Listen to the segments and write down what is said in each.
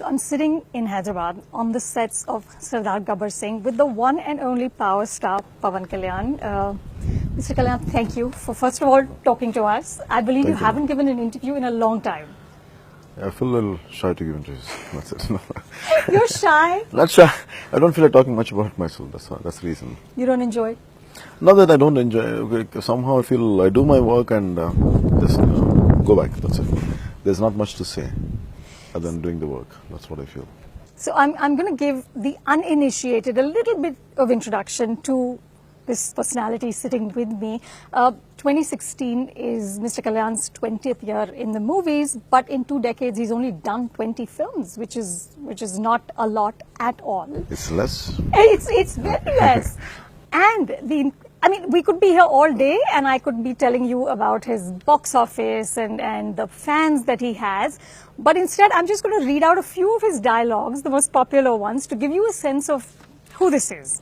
So I'm sitting in Hyderabad on the sets of Sardar Gabbar Singh with the one and only power star Pawan Kalyan. Mr. Kalyan, thank you for first of all talking to us. I believe you haven't given an interview in a long time. I feel a little shy to give interviews. That's it. You're shy? Not shy. I don't feel like talking much about myself. That's the reason. You don't enjoy it? Not that I don't enjoy. Somehow I feel I do my work and just go back. That's it. There's not much to say other than doing the work. That's what I feel. So I'm going to give the uninitiated a little bit of introduction to this personality sitting with me. 2016 is Mr. Kalyan's 20th year in the movies, but in 2 decades he's only done 20 films, which is not a lot at all. It's less. It's very less. And we could be here all day and I could be telling you about his box office and the fans that he has. But instead, I'm just going to read out a few of his dialogues, the most popular ones, to give you a sense of who this is.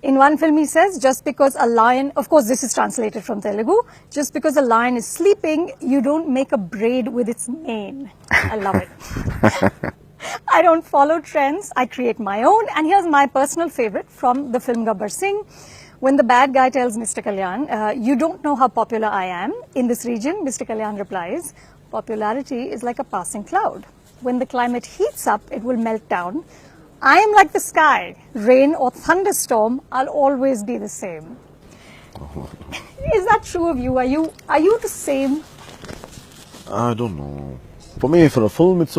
In one film, he says, just because a lion, of course, this is translated from Telugu, just because a lion is sleeping, you don't make a braid with its mane. I love it. I don't follow trends, I create my own. And here's my personal favorite from the film Gabbar Singh. When the bad guy tells Mr. Kalyan, you don't know how popular I am in this region, Mr. Kalyan replies, popularity is like a passing cloud. When the climate heats up, it will melt down. I am like the sky, rain or thunderstorm, I'll always be the same. Is that true of you? Are you the same? I don't know. For me, for a film, it's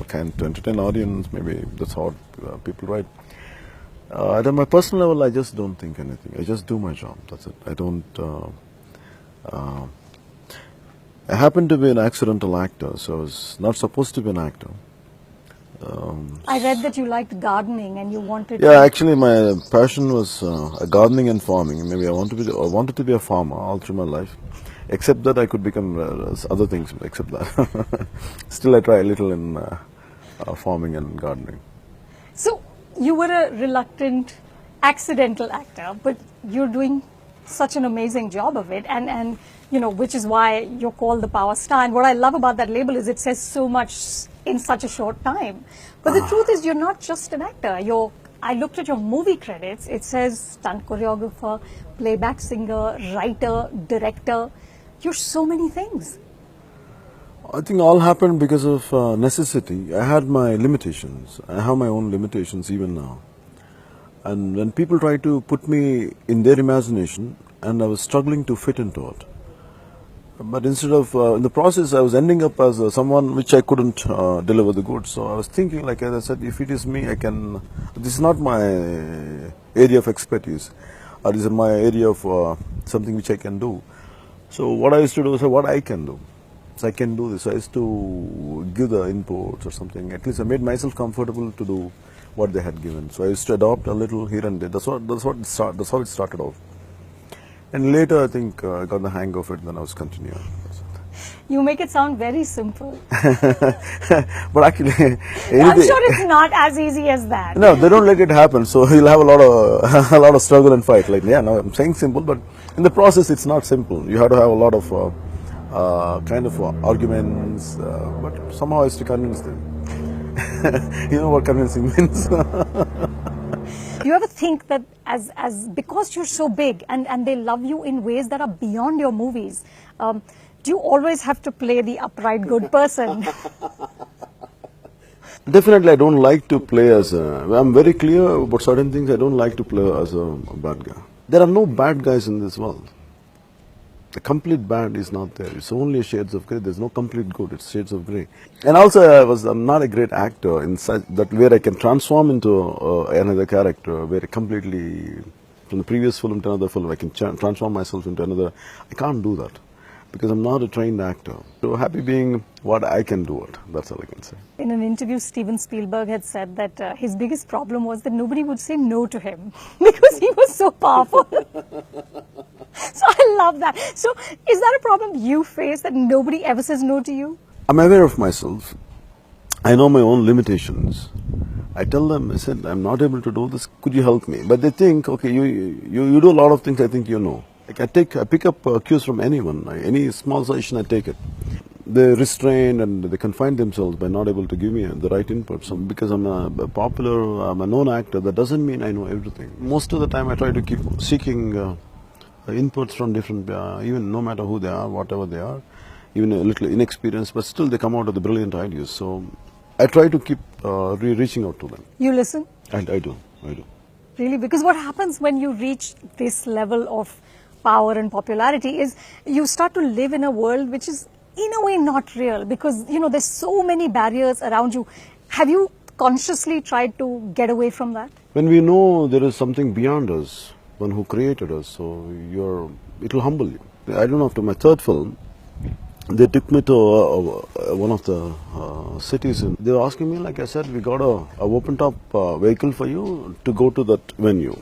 kind to entertain audience. Maybe that's how people write. At my personal level, I just don't think anything. I just do my job. That's it. I don't. I happen to be an accidental actor, so I was not supposed to be an actor. I read that you liked gardening and you wanted. Yeah, actually, my passion was gardening and farming. Maybe I wanted to be a farmer all through my life. Except that I could become other things. Except that, still I try a little in farming and gardening. So you were a reluctant, accidental actor, but you're doing such an amazing job of it, and which is why you're called the power star. And what I love about that label is it says so much in such a short time. But the truth is, you're not just an actor. I looked at your movie credits. It says stunt choreographer, playback singer, writer, director. You're so many things. I think all happened because of necessity. I had my limitations. I have my own limitations even now. And when people try to put me in their imagination, and I was struggling to fit into it. But instead of, in the process, I was ending up as someone which I couldn't deliver the goods. So I was thinking, like as I said, if it is me, I can, this is not my area of expertise, or this is my area of something which I can do. So what I used to do is what I can do. So I can do this. I used to give the inputs or something. At least I made myself comfortable to do what they had given. So I used to adopt a little here and there. That's how it started off. And later, I think I got the hang of it, and then I was continuing. You make it sound very simple. But actually, I'm sure it's not as easy as that. No, they don't let it happen. So you'll have a lot of struggle and fight. Like, yeah, no, I'm saying simple, but in the process, it's not simple. You have to have a lot of kind of arguments, but somehow I used to convince them. You know what convincing means. Do you ever think that as because you're so big and they love you in ways that are beyond your movies, do you always have to play the upright good person? Definitely, I don't like to play as I'm very clear about certain things. I don't like to play as a bad guy. There are no bad guys in this world. The complete bad is not there. It's only shades of grey. There's no complete good. It's shades of grey. And also, I'm not a great actor in such that where I can transform into another character, where I completely, from the previous film to another film, I can transform myself into another. I can't do that because I'm not a trained actor. So happy being what I can do it. That's all I can say. In an interview, Steven Spielberg had said that his biggest problem was that nobody would say no to him because he was so powerful. So I love that. So is that a problem you face, that nobody ever says no to you? I'm aware of myself. I know my own limitations. I tell them, I said, I'm not able to do this. Could you help me? But they think, okay, you do a lot of things I think you know. Like I pick up cues from anyone. Any small suggestion, I take it. they restrain and they confine themselves by not able to give me the right input. So because I'm a popular, I'm a known actor, that doesn't mean I know everything. Most of the time I try to keep seeking inputs from different, even no matter who they are, whatever they are, even a little inexperienced, but still they come out with the brilliant ideas. So I try to keep reaching out to them. You listen? I do. Really? Because what happens when you reach this level of power and popularity is you start to live in a world which is in a way not real, because there's so many barriers around you. Have you consciously tried to get away from that? When we know there is something beyond us, one who created us, so it will humble you. I don't know, after my third film, they took me to one of the cities, and they were asking me, like I said, we got a open top vehicle for you to go to that venue.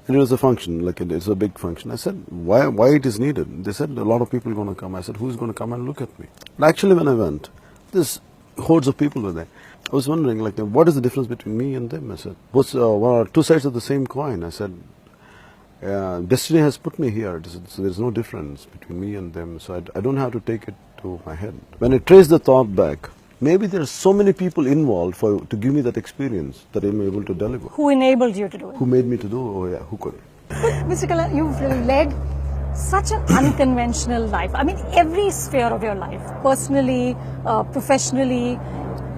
And it was a function, like it's a big function. I said, why it is needed? They said, a lot of people are going to come. I said, who's going to come and look at me? And actually, when I went, this hordes of people were there. I was wondering, like, what is the difference between me and them? I said, what's two sides of the same coin? I said, destiny has put me here. So there's no difference between me and them. So I don't have to take it to my head. When I trace the thought back, maybe there's so many people involved to give me that experience that I'm able to deliver. Who enabled you to do it? Who made me to do? Oh yeah, who could? But Mr. Kalyan, you've led such an unconventional life. I mean, every sphere of your life, personally, professionally.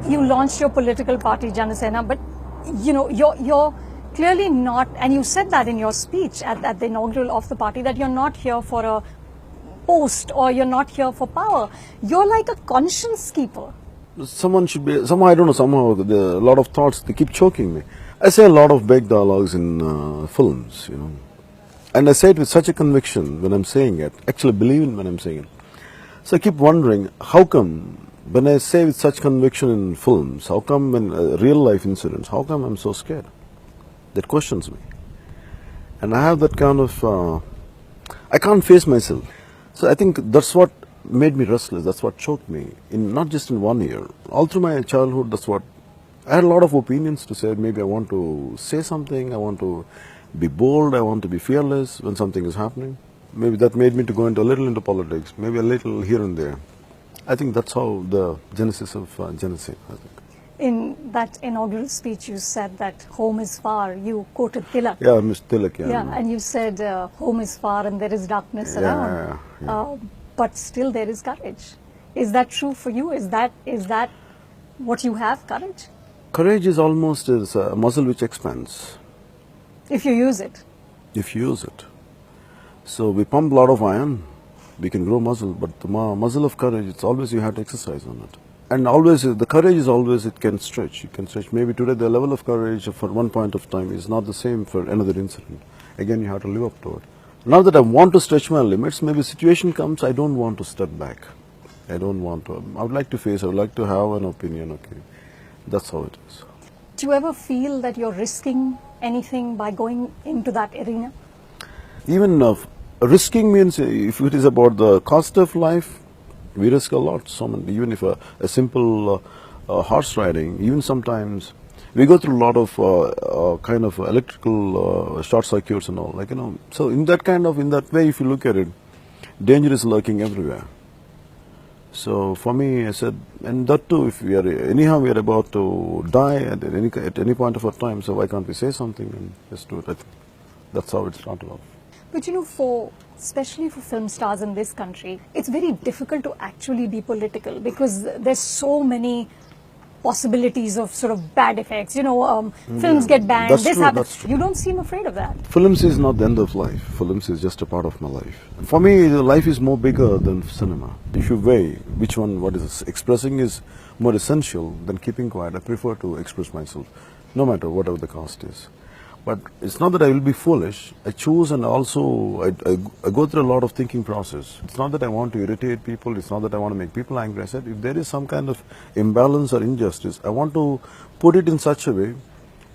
You launched your political party, Janasena, but you're clearly not, and you said that in your speech at the inaugural of the party, that you're not here for a post or you're not here for power. You're like a conscience keeper. Someone should be, somehow, I don't know, somehow a lot of thoughts, they keep choking me. I say a lot of big dialogues in films, and I say it with such a conviction when I'm saying it, actually believe in when I'm saying it. So I keep wondering, how come when I say with such conviction in films, how come when real life incidents, how come I'm so scared? That questions me. And I have that kind of, I can't face myself. So I think that's what made me restless, that's what choked me, not just in 1 year. All through my childhood, I had a lot of opinions to say. Maybe I want to say something, I want to be bold, I want to be fearless when something is happening. Maybe that made me to go into a little into politics, maybe a little here and there. I think that's how the genesis of Janasena, I think. In that inaugural speech, you said that home is far. You quoted Tilak. Yeah, Mr. Tilak, yeah. Yeah, and you said home is far and there is darkness around. Yeah. But still there is courage. Is that true for you? Is that what you have, courage? Courage is almost a muscle which expands. If you use it. If you use it. So we pump a lot of iron, we can grow muscle, but the muscle of courage, it's always you have to exercise on it. And always, the courage is always, it can stretch. You can stretch. Maybe today the level of courage for one point of time is not the same for another incident. Again, you have to live up to it. Now that I want to stretch my limits, maybe situation comes, I don't want to step back. I don't want to. I would like to face, I would like to have an opinion, okay. That's how it is. Do you ever feel that you're risking anything by going into that arena? Even risking means, if it is about the cost of life, we risk a lot. Even if a simple horse riding, even sometimes we go through a lot of kind of electrical short circuits and all. So in that way, if you look at it, danger is lurking everywhere. So for me, I said, and that too, if we are about to die at any point of our time, so why can't we say something and just do it? I think that's how it started off. But especially for film stars in this country, it's very difficult to actually be political because there's so many possibilities of sort of bad effects. Films get banned, that's this true, happens. that's true. You don't seem afraid of that. Films is not the end of life. Films is just a part of my life. For me, life is more bigger than cinema. If you weigh which one, what is expressing is more essential than keeping quiet, I prefer to express myself, no matter whatever the cost is. But it's not that I will be foolish. I choose, and also I go through a lot of thinking process. It's not that I want to irritate people. It's not that I want to make people angry. I said, if there is some kind of imbalance or injustice, I want to put it in such a way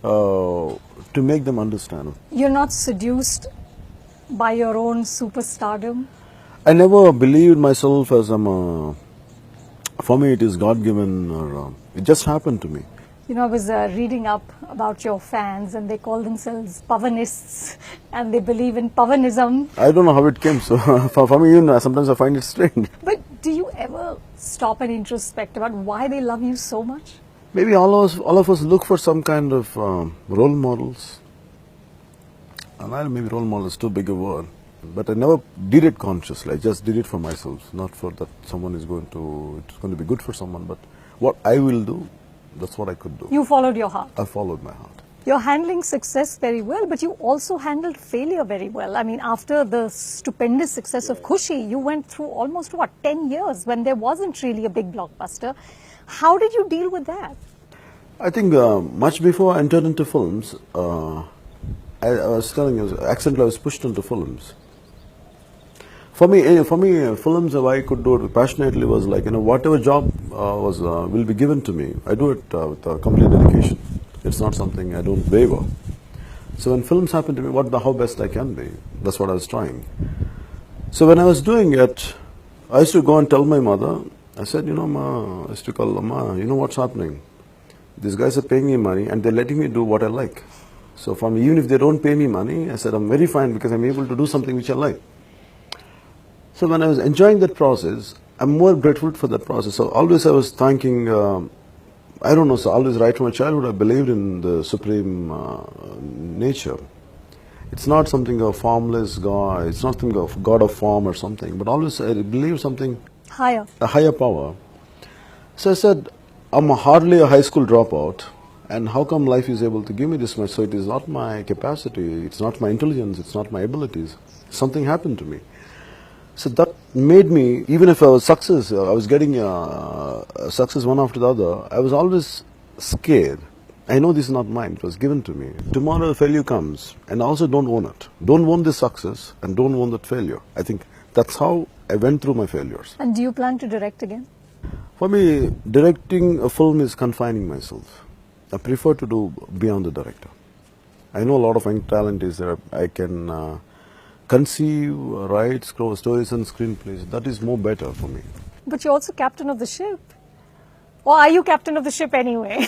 to make them understand. You're not seduced by your own superstardom? I never believed myself as for me it is God-given, or it just happened to me. I was reading up about your fans, and they call themselves Pawanists, and they believe in Pawanism. I don't know how it came. So for me, sometimes I find it strange. But Do you ever stop and introspect about why they love you so much? Maybe all of us look for some kind of role models. And maybe role model is too big a word. But I never did it consciously. I just did it for myself, not for that it's going to be good for someone. But what I will do, that's what I could do. You followed your heart. I followed my heart. You're handling success very well, but you also handled failure very well. I mean, after the stupendous success of Khushi, you went through almost, 10 years when there wasn't really a big blockbuster. How did you deal with that? I think much before I entered into films, I was telling you, accidentally I was pushed into films. For me, films, if I could do it passionately, was like, whatever job will be given to me, I do it with complete dedication. It's not something I don't waver. So when films happen to me, how best I can be, that's what I was trying. So when I was doing it, I used to go and tell my mother, I said, Ma, I used to call Ma, what's happening? These guys are paying me money and they're letting me do what I like. So for me, even if they don't pay me money, I said, I'm very fine because I'm able to do something which I like. So when I was enjoying that process, I'm more grateful for that process. So always I was thanking, I don't know, so always right from my childhood I believed in the supreme nature. It's not something of formless God, it's not something of God of form or something, but always I believe something higher, a higher power. So I said, I'm hardly a high school dropout, and how come life is able to give me this much? So it is not my capacity, it's not my intelligence, it's not my abilities. Something happened to me. So that made me, even if I was I was getting success one after the other, I was always scared. I know this is not mine, it was given to me. Tomorrow a failure comes, and I also don't own it. Don't own this success, and don't own that failure. I think that's how I went through my failures. And do you plan to direct again? For me, directing a film is confining myself. I prefer to do beyond the director. I know a lot of young talent is there. I can conceive, write, stories and screenplays. That is more better for me. But you're also captain of the ship. Or are you captain of the ship anyway?